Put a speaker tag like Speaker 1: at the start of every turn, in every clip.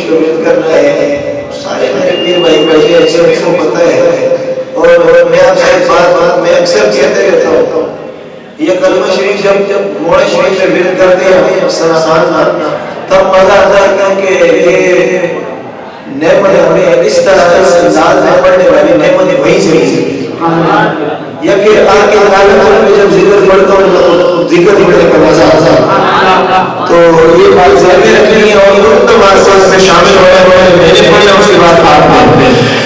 Speaker 1: شریف ورد کرنا ہے، سارے میرے پیر بھائی بیٹھے ہیں، سب کو پتہ ہے. اور میں آپ سے ایک بات میں اکثر کہتے رہتا ہوں، یہ کلمہ شریف جب موڑ شریف میں ورد کرتے ہیں سنسان تب مزہ آتا ہے کہ یہ نعمت ہمیں اس طرح اس انداز میں پڑھنے والی نعمت وہی سے ملی. یا کہ آج کے حالت میں جب ذکر پڑھتا ہوں تو ذکر پڑھنے کا مزہ آتا ہے. تو یہ بات ذہن میں رکھنی ہے اور ان تمام ساتھ میں شامل ہونے والے میں نے پڑھا اس کے بعد آپ پڑھتے ہیں.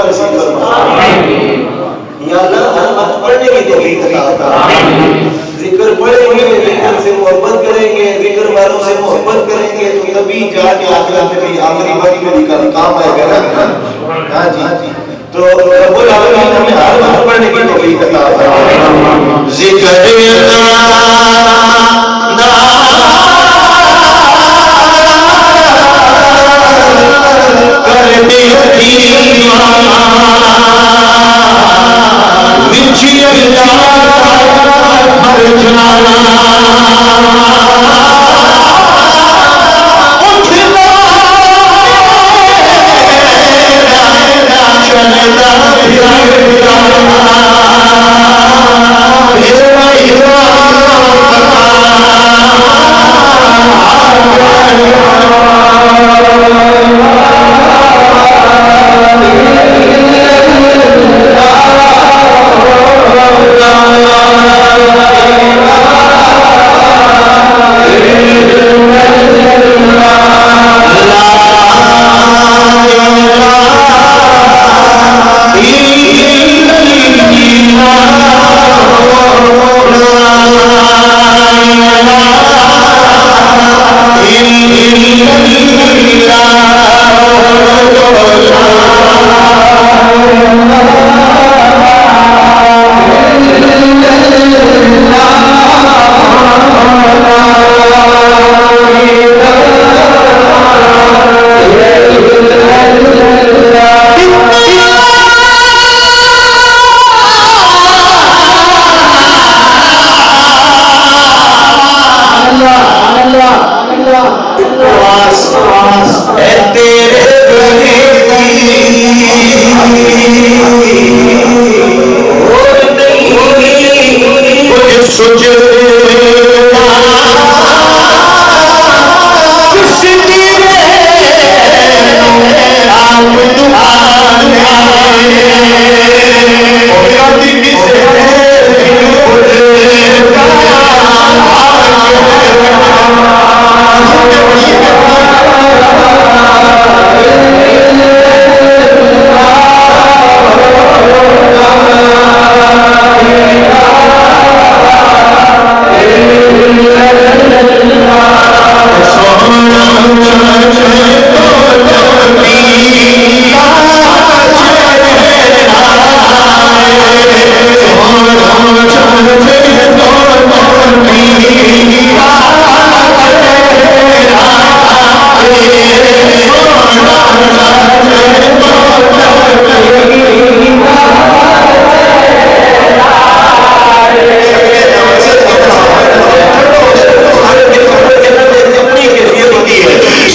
Speaker 1: نصیب فرما یا اللہ ہم پڑھنے کی توفیق عطا فرما ذکر پڑھیں گے ذکر سے محبت کریں گے ذکر والوں سے محبت کریں گے تو تبھی جا کے آخرت میں بھی آخری باری میں بھی کام آئے گا نا ہاں جی تو رب العالمین ہمیں ہر وقت پڑھنے کی توفیق عطا فرما ذکر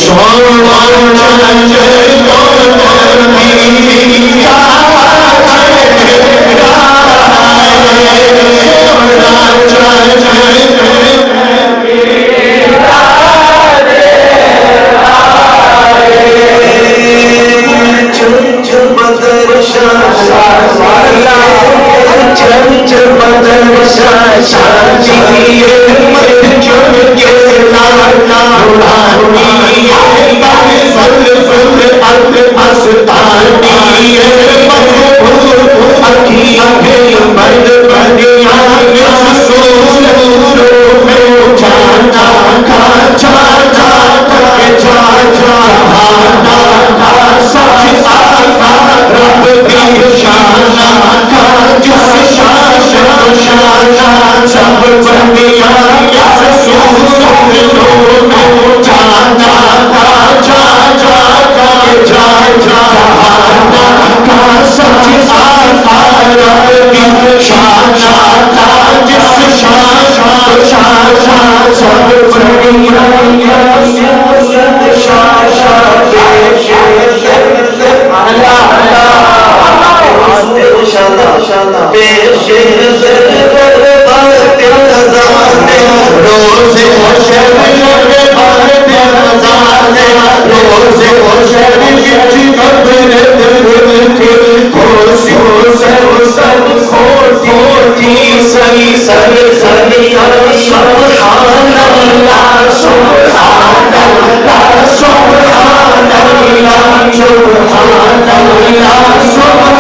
Speaker 2: سبحان اللہ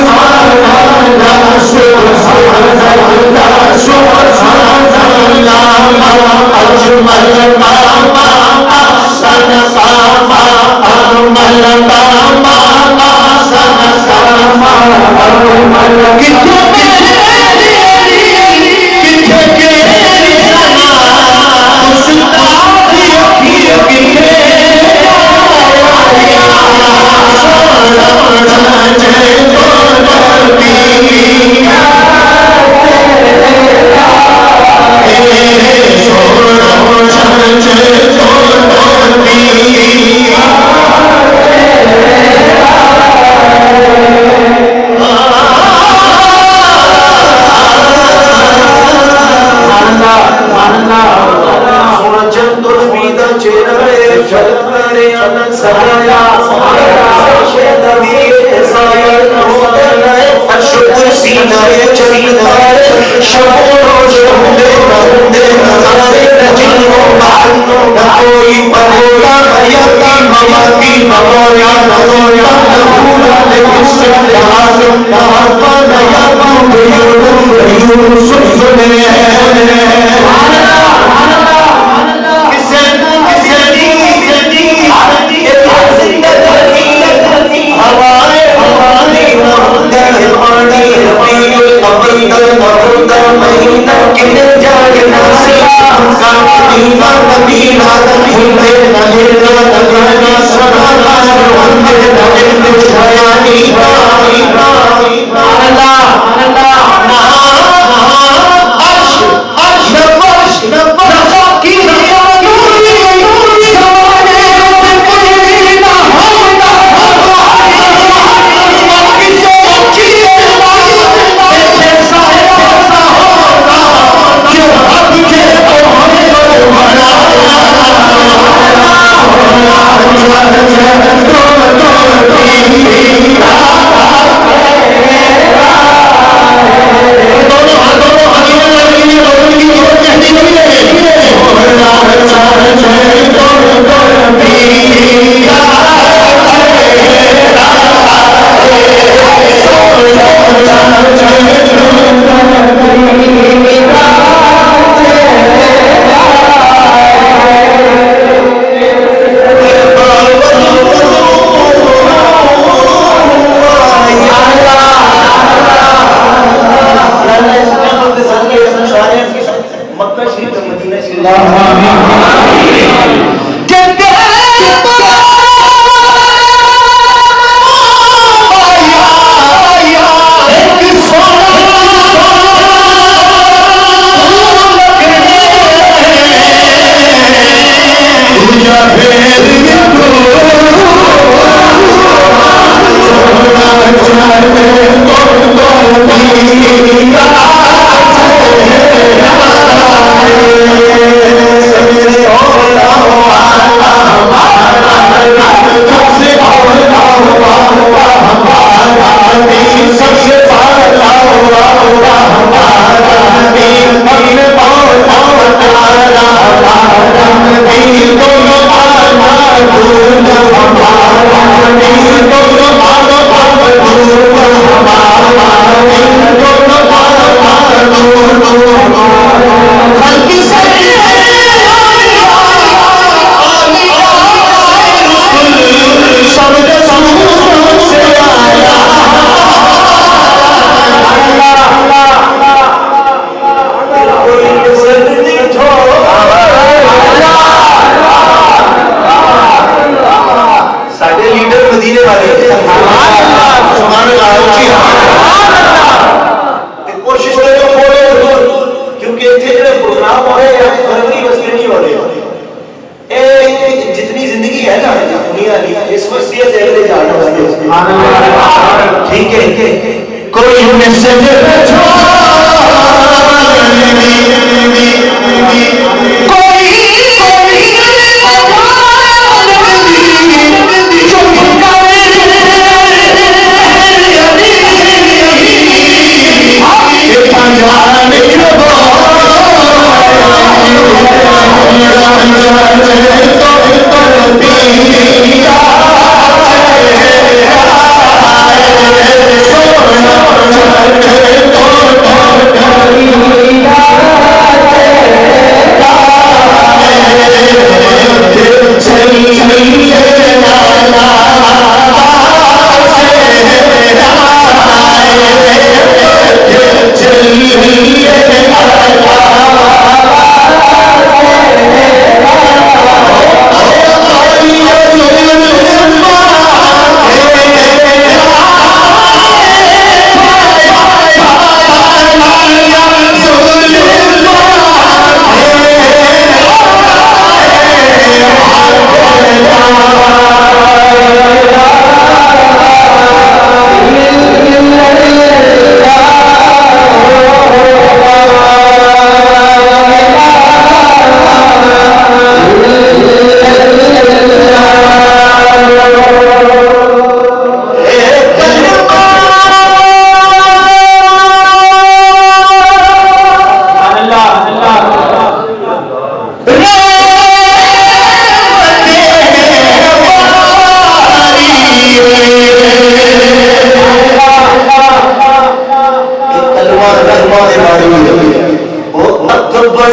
Speaker 1: دے بارے وہ اکبر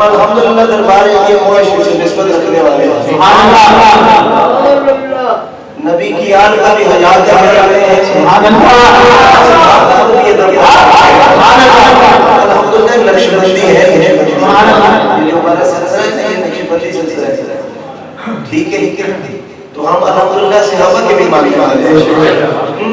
Speaker 1: الحمدللہ دربار کے معاشرے سے نسبت رکھنے والے نبی کی آل کا بھی حیات الحمدللہ نقش بندی ہے ٹھیک ہے تو ہم الحمدللہ صحابہ کے بھی مالک ہیں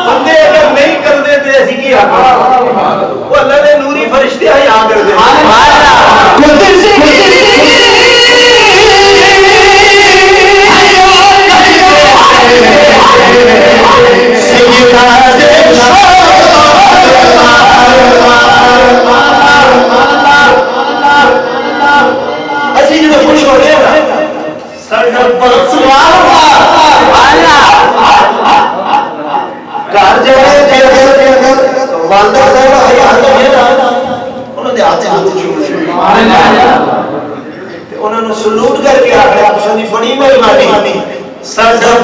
Speaker 1: بندے اگر نہیں کرتے تو اسی کی وہ اللہ نے نوری فرشتے ہیں یہاں کر دے اسی جب خوش ہو گئے گھر جائے والدہ صاحب انہوں نے ہاتھ انہوں نے سلوٹ کر کے آخر بڑی مہربانی ساڈا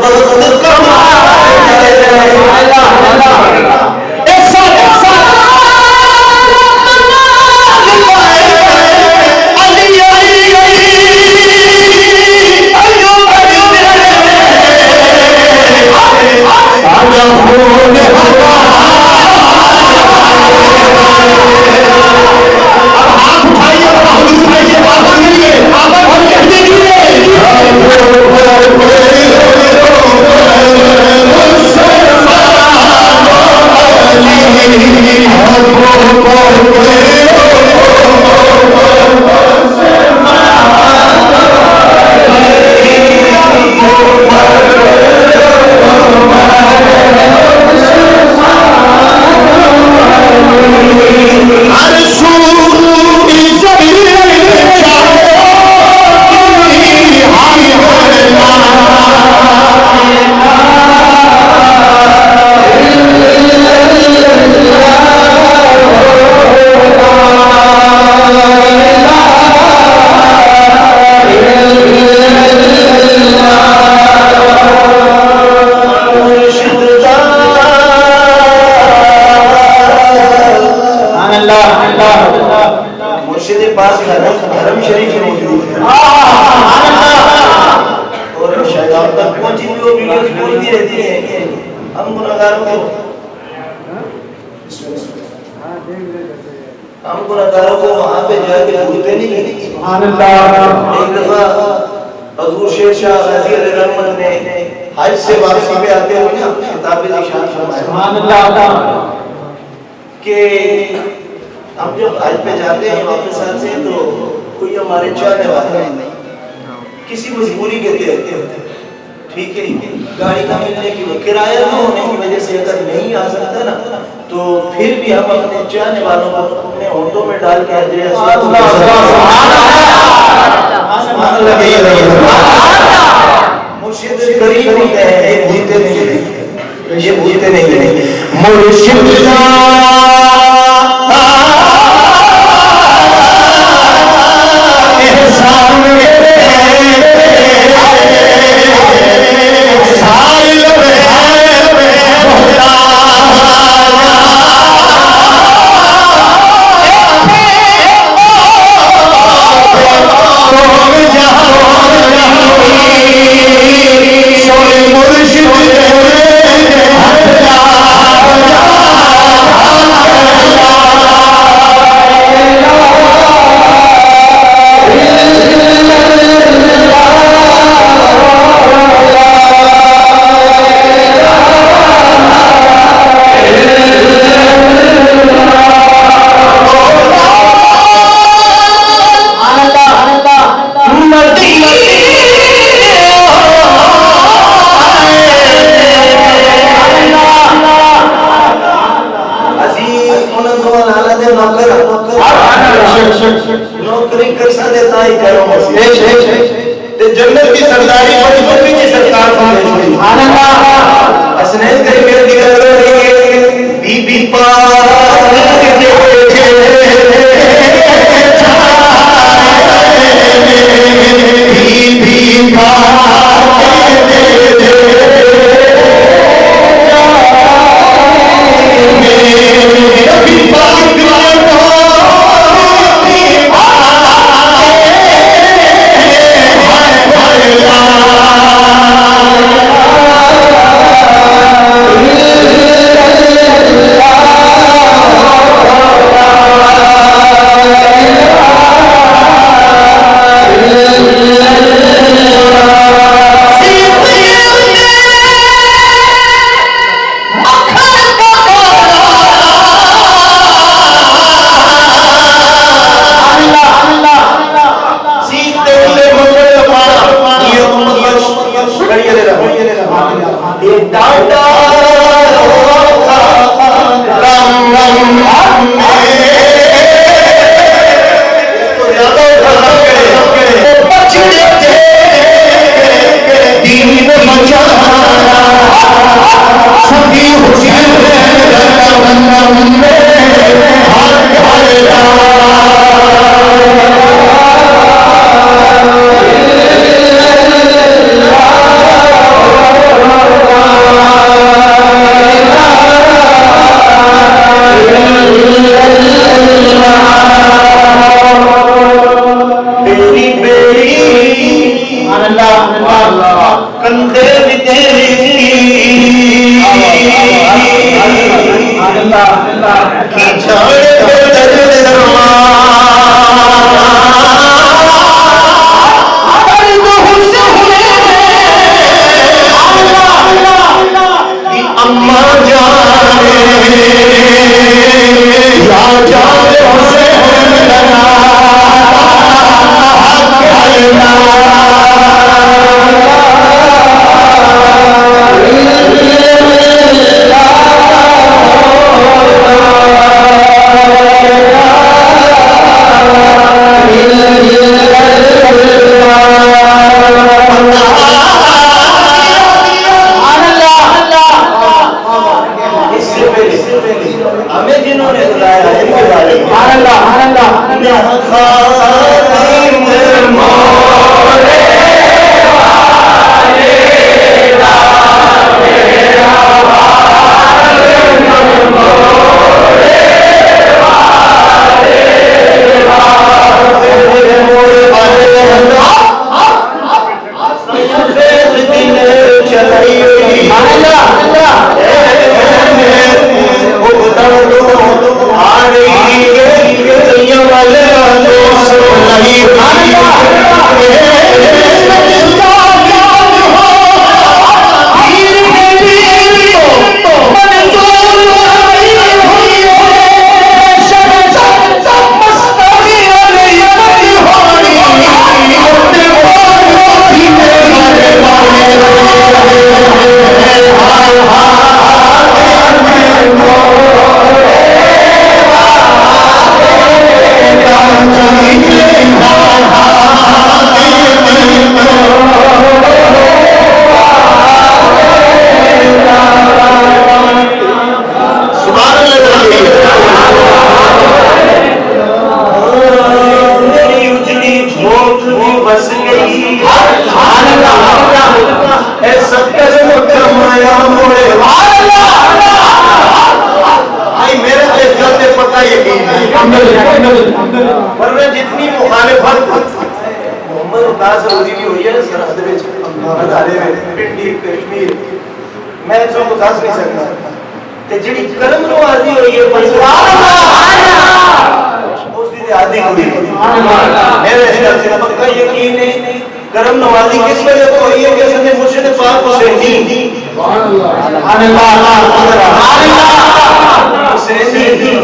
Speaker 1: بخت حرم شریف موجود ہے اور شہزاد تک پہنچی ہوئی وہ ویڈیوز پہنچتی رہتی ہیں ہم گناہگاروں کو وہاں پہ جا کے بھولتے نہیں. سبحان اللہ. ایک دفعہ حضور شیر شاہ غازی علیہ رحمت نے حج سے واپسی پہ آتے ہوئے نا خطاب ارشاد فرمایا سبحان اللہ کہ ہم جب حج پہ جاتے ہیں واپس آتے ہیں تو کوئی ہمارے چاہنے والے کسی مجبوری کے تحت ٹھیک ہے گاڑی نہ ملنے کی کرایہ نہ ہونے کی وجہ سے اگر نہیں آ سکتا نا تو پھر بھی ہم اپنے چاہنے والوں کو اپنے ہونٹوں میں ڈال کے حضرت مرشد قریب ہوتے ہیں یہ بھولتے نہیں مرشد نوکری کیسا دیتا ہی کرو جنت کی سرداری بچپن کی سرکار سبحان اللہ اسنیس کری میرے دیگر بی بی پاک بی بی پاک کی جانے درد اما جانے یا جانے حسین لنا ہمیں جنہوں نے بلایا ان کے بارے میں ورنہ جتنی مخالفت محمد اقاس روزی بھی ہوئی ہے سرحد میں ادارے میں پنڈی کشمیر میں تو دس نہیں سکتا تے جڑی کرم نوازی ہوئی ہے اس دی آدھی ہوئی میرے اس کا پکا یقین ہے کرم نوازی کس وجہ سے ہوئی ہے کہ اس نے مرشد پاک حسین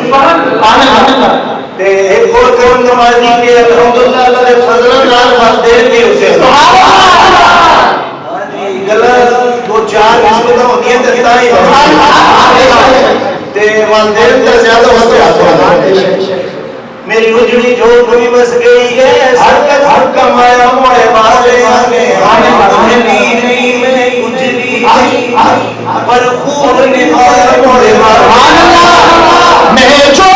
Speaker 1: سبحان اللہ تے ایک اور کرم نوازی کے الحمدللہ اللہ نے فضل نال والدین بھی اسے ہاں جی غلط دو چار نسبتیں ہوتی ہیں تے والدین کا زیادہ ہوتا ہے میری اجڑی جو کوئی بس گئی ہے سرکت حق کا مایا موڑے والے آگے اجلی میں اجلی پر خون نہایا موڑے والے میں جو